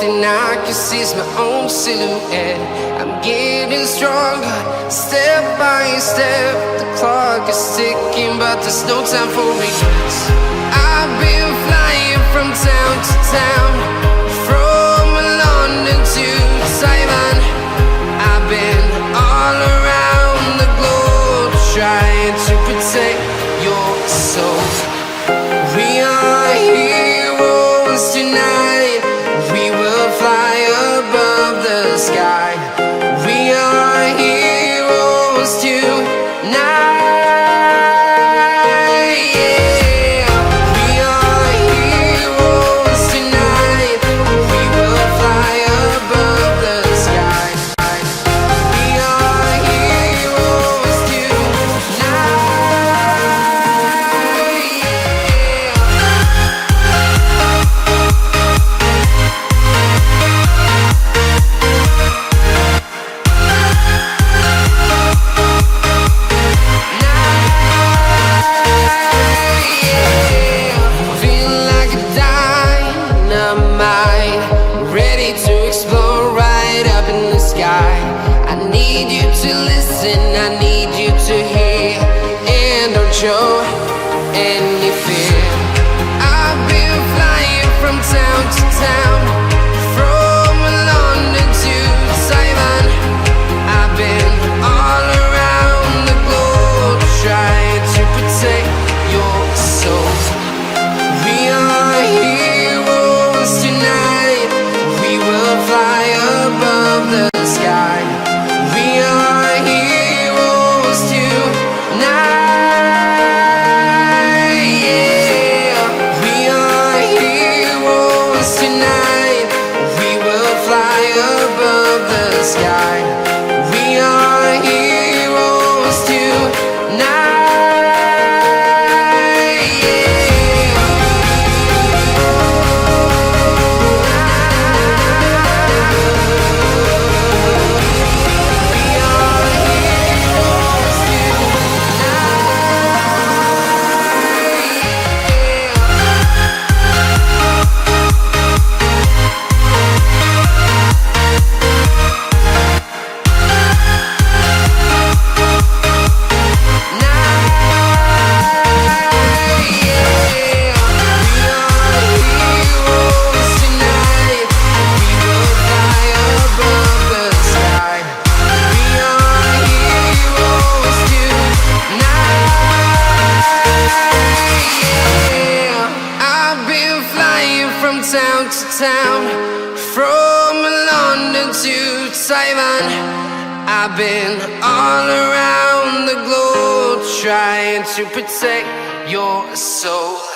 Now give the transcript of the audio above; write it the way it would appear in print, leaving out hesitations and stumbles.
and I can see my own silhouette. I'm getting stronger, step by step. The clock is ticking, but there's no time for regrets. I've been flying from town to town, from London to Taiwan. I've been all around the globe, trying to protect your soul. We are heroes tonight. We will fly above the sky. We are heroes tonight. Yeah. We are heroes tonight. We will fly above the sky. We are heroes tonight. Ready to explore right up in the sky. I need you to listen, I need you to hear, and don't show any fear. I've been flying from town to town, from London to Taiwan. I've been all around the globe, trying to protect your soul. We are heroes tonight. We will fly above the sky. We are heroes tonight. Yeah. We are heroes tonight. We will fly above the sky. We are heroes tonight. Town to town, from London to Taiwan. I've been all around the globe, trying to protect your soul.